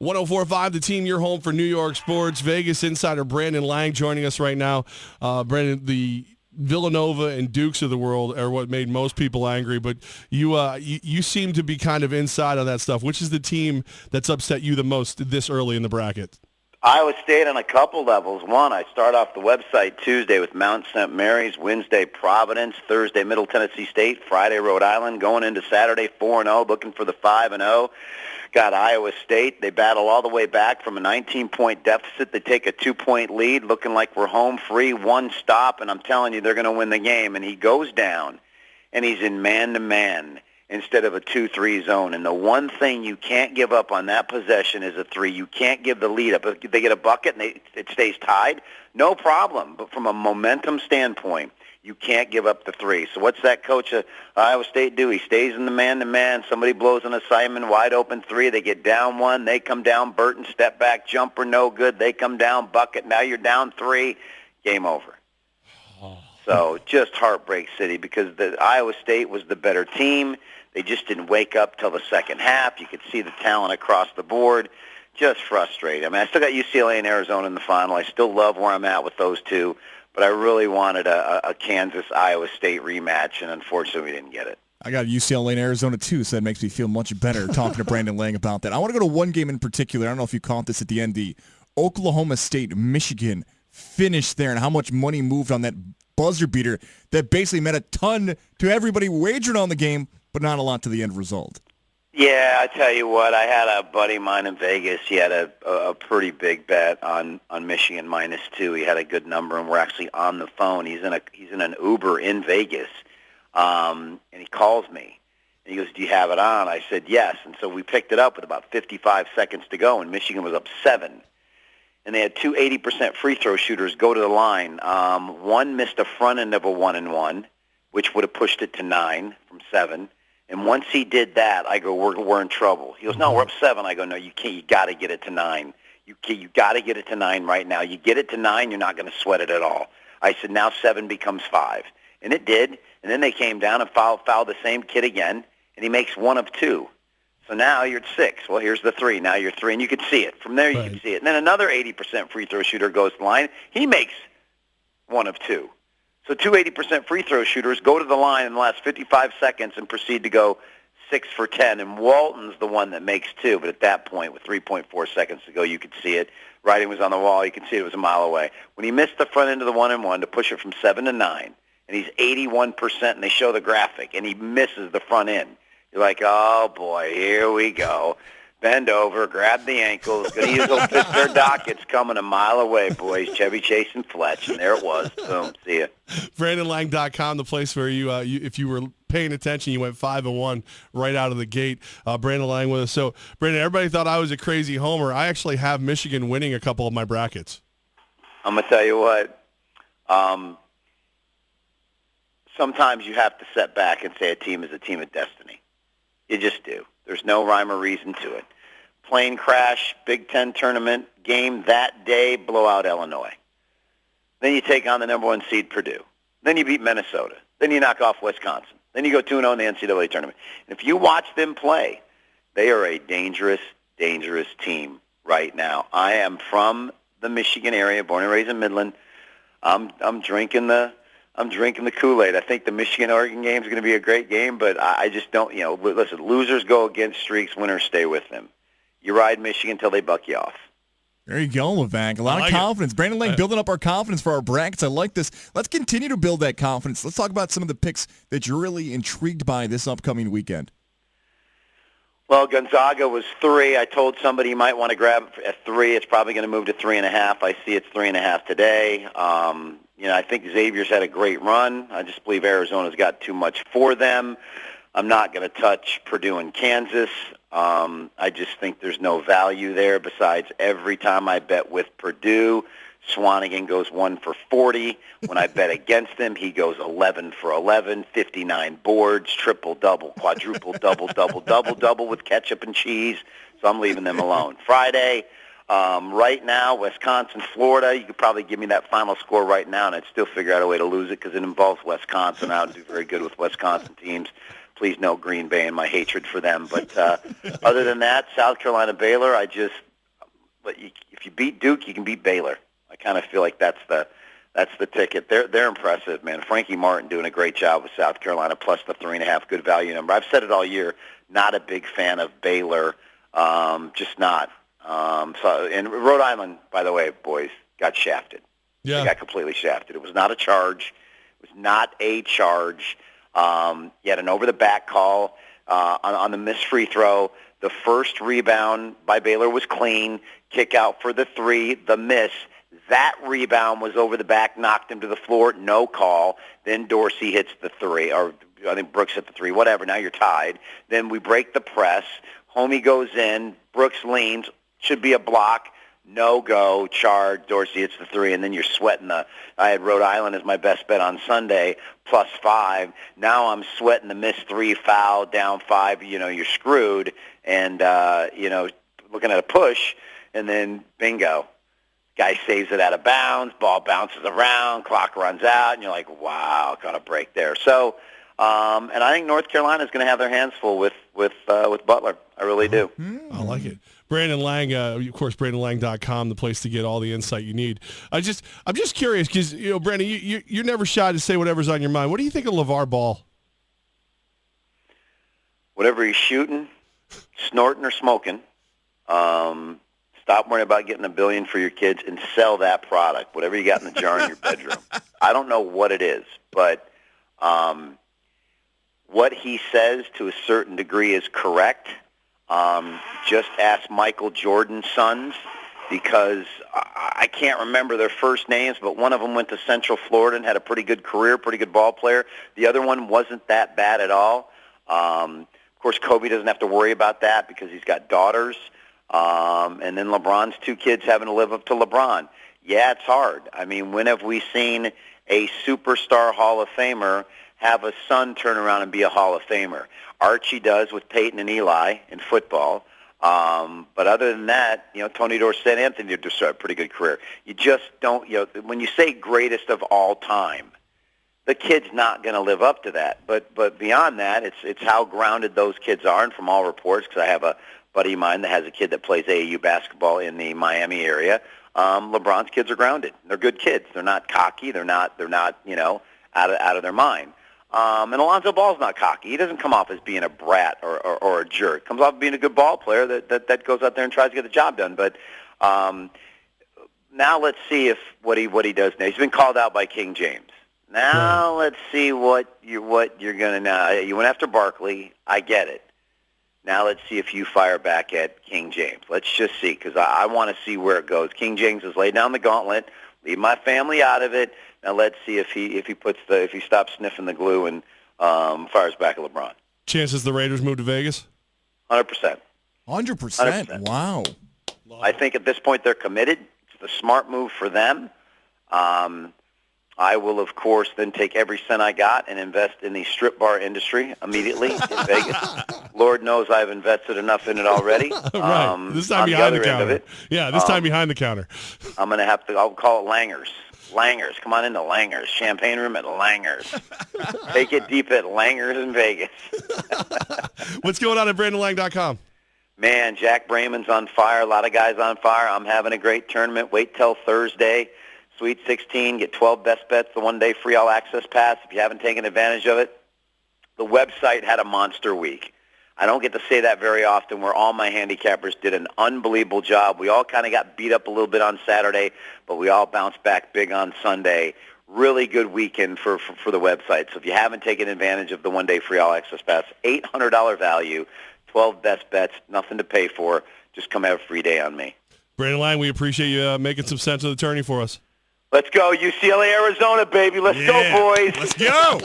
104.5, the team, your home for New York sports. Vegas insider Brandon Lang joining us right now. Brandon, the Villanova and Dukes of the world are what made most people angry, but you seem to be kind of inside on that stuff. Which is the team that's upset you the most this early in the bracket? Iowa State on a couple levels. One, I start off the website Tuesday with Mount St. Mary's, Wednesday Providence, Thursday Middle Tennessee State, Friday Rhode Island, going into Saturday 4-0, looking for the 5-0. Got Iowa State. They battle all the way back from a 19-point deficit. They take a 2-point lead, looking like we're home free, one stop, and I'm telling you they're going to win the game. And he goes down, and he's in man-to-man instead of a 2-3 zone. And the one thing you can't give up on that possession is a 3. You can't give the lead up. If they get a bucket and it stays tied, no problem. But from a momentum standpoint, you can't give up the 3. So what's that coach at Iowa State do? He stays in the man-to-man. Somebody blows an assignment, wide open 3. They get down 1. They come down. Burton, step back, jumper, no good. They come down, bucket. Now you're down 3. Game over. So just heartbreak city because the Iowa State was the better team. They just didn't wake up till the second half. You could see the talent across the board. Just frustrating. I mean, I still got UCLA and Arizona in the final. I still love where I'm at with those two. But I really wanted a Kansas-Iowa State rematch, and unfortunately we didn't get it. I got UCLA and Arizona, too, so that makes me feel much better talking to Brandon Lang about that. I want to go to one game in particular. I don't know if you caught this at the end. The Oklahoma State-Michigan finish there and how much money moved on that buzzer beater that basically meant a ton to everybody wagering on the game, but not a lot to the end result. Yeah, I tell you what, I had a buddy of mine in Vegas. He had a pretty big bet on Michigan -2. He had a good number, and we're actually on the phone. He's in an Uber in Vegas, and he calls me. And he goes, "Do you have it on?" I said, "Yes." And so we picked it up with about 55 seconds to go, and Michigan was up 7. And they had 2 80% free throw shooters go to the line. One missed a front end of a 1-and-1, which would have pushed it to 9 from 7. And once he did that, I go, we're in trouble. He goes, "No, we're up 7." I go, "No, you can't. You got to get it to 9. You got to get it to 9 right now. You get it to 9, you're not going to sweat it at all." I said, "Now 7 becomes 5." And it did. And then they came down and fouled the same kid again, and he makes 1 of 2. So now you're at 6. Well, here's the 3. Now you're 3, and you could see it. From there, you could see it. And then another 80% free throw shooter goes to the line. He makes 1 of 2. So 2 80% free throw shooters go to the line in the last 55 seconds and proceed to go 6 for 10. And Walton's the one that makes 2. But at that point, with 3.4 seconds to go, you could see it. Writing was on the wall. You could see it was a mile away. When he missed the front end of the 1-and-1 to push it from 7 to 9, and he's 81%, and they show the graphic, and he misses the front end. You're like, oh, boy, here we go. Bend over, grab the ankles. Going to use those Pittsburgh dockets coming a mile away, boys. Chevy Chase and Fletch, and there it was. Boom, see ya. BrandonLang.com, the place where you if you were paying attention, you went 5-1 right out of the gate. Brandon Lang with us. So, Brandon, everybody thought I was a crazy homer. I actually have Michigan winning a couple of my brackets. I'm going to tell you what. Sometimes you have to set back and say a team is a team of destiny. You just do. There's no rhyme or reason to it. Plane crash, Big Ten tournament, game that day, blow out Illinois. Then you take on the number 1 seed, Purdue. Then you beat Minnesota. Then you knock off Wisconsin. Then you go 2-0 in the NCAA tournament. And if you watch them play, they are a dangerous, dangerous team right now. I am from the Michigan area, born and raised in Midland. I'm drinking the Kool-Aid. I think the Michigan-Oregon game is going to be a great game, but I just don't, listen, losers go against streaks, winners stay with them. You ride Michigan until they buck you off. There you go, Levack. A lot of confidence. Brandon Lang building up our confidence for our brackets. I like this. Let's continue to build that confidence. Let's talk about some of the picks that you're really intrigued by this upcoming weekend. Well, Gonzaga was 3. I told somebody you might want to grab it at 3. It's probably going to move to 3.5. I see it's 3.5 today. I think Xavier's had a great run. I just believe Arizona's got too much for them. I'm not going to touch Purdue and Kansas. I just think there's no value there. Besides, every time I bet with Purdue, Swanigan goes 1 for 40. When I bet against him, he goes 11 for 11, 59 boards, triple-double, quadruple-double, double-double with ketchup and cheese. So I'm leaving them alone. Friday, right now, Wisconsin, Florida, you could probably give me that final score right now, and I'd still figure out a way to lose it because it involves Wisconsin. I don't do very good with Wisconsin teams. Please note Green Bay and my hatred for them. But other than that, South Carolina, Baylor, if you beat Duke, you can beat Baylor. I kind of feel like that's the ticket. They're impressive, man. Frankie Martin doing a great job with South Carolina, plus the 3.5, good value number. I've said it all year. Not a big fan of Baylor, just not. And Rhode Island, by the way, boys, got shafted. Yeah, they got completely shafted. It was not a charge. It was not a charge. You had an over-the-back call on the missed free throw. The first rebound by Baylor was clean. Kick out for the three. The miss. That rebound was over the back, knocked him to the floor, no call. Then Dorsey hits the three, or I think Brooks hit the three, whatever. Now you're tied. Then we break the press. Homie goes in. Brooks leans. Should be a block. No go. Charge. Dorsey hits the three, and then you're sweating I had Rhode Island as my best bet on Sunday, plus 5. Now I'm sweating the missed 3, foul, down 5. You're screwed. And, looking at a push, and then bingo. Guy saves it out of bounds, ball bounces around, clock runs out, and you're like, wow, got a break there. So, and I think North Carolina is going to have their hands full with Butler. I really do. I like it. Brandon Lang, of course, BrandonLang.com, the place to get all the insight you need. I'm just curious because, Brandon, you're never shy to say whatever's on your mind. What do you think of LeVar Ball? Whatever he's shooting, snorting, or smoking, stop worrying about getting $1 billion for your kids and sell that product, whatever you got in the jar in your bedroom. I don't know what it is, but what he says to a certain degree is correct. Just ask Michael Jordan's sons, because I can't remember their first names, but one of them went to Central Florida and had a pretty good career, pretty good ball player. The other one wasn't that bad at all. Of course, Kobe doesn't have to worry about that because he's got daughters. And then LeBron's 2 kids having to live up to LeBron. Yeah, it's hard. I mean, when have we seen a superstar Hall of Famer have a son turn around and be a Hall of Famer? Archie does with Peyton and Eli in football. But other than that, Tony Dorsett, Anthony Dorsett, a pretty good career. You just don't, when you say greatest of all time, the kid's not going to live up to that. But beyond that, it's how grounded those kids are. And from all reports, because I have a buddy of mine that has a kid that plays AAU basketball in the Miami area, LeBron's kids are grounded. They're good kids. They're not cocky. They're not out of their mind. And Alonzo Ball's not cocky. He doesn't come off as being a brat or a jerk. Comes off as being a good ball player that goes out there and tries to get the job done. But now let's see if what he does now. He's been called out by King James. Now let's see what you're going to now. You went after Barkley. I get it. Now let's see if you fire back at King James. Let's just see, because I want to see where it goes. King James has laid down the gauntlet. Leave my family out of it. Now let's see if he stops sniffing the glue and fires back at LeBron. Chances the Raiders move to Vegas? 100%. 100%. Wow. I think at this point they're committed. It's the smart move for them. I will, of course, then take every cent I got and invest in the strip bar industry immediately in Vegas. Lord knows I've invested enough in it already. Right. This time behind the counter. Yeah, this time behind the counter. I'm going to I'll call it Langers. Langers. Come on into Langers. Champagne room at Langers. Take it deep at Langers in Vegas. What's going on at BrandonLang.com? Man, Jack Brayman's on fire. A lot of guys on fire. I'm having a great tournament. Wait till Thursday. Sweet 16, get 12 best bets, the one-day free all-access pass if you haven't taken advantage of it. The website had a monster week. I don't get to say that very often, where all my handicappers did an unbelievable job. We all kind of got beat up a little bit on Saturday, but we all bounced back big on Sunday. Really good weekend for the website. So if you haven't taken advantage of the one-day free all-access pass, $800 value, 12 best bets, nothing to pay for. Just come have a free day on me. Brandon Lang, we appreciate you making some sense of the tourney for us. Let's go, UCLA, Arizona, baby. Let's go, boys. Let's go.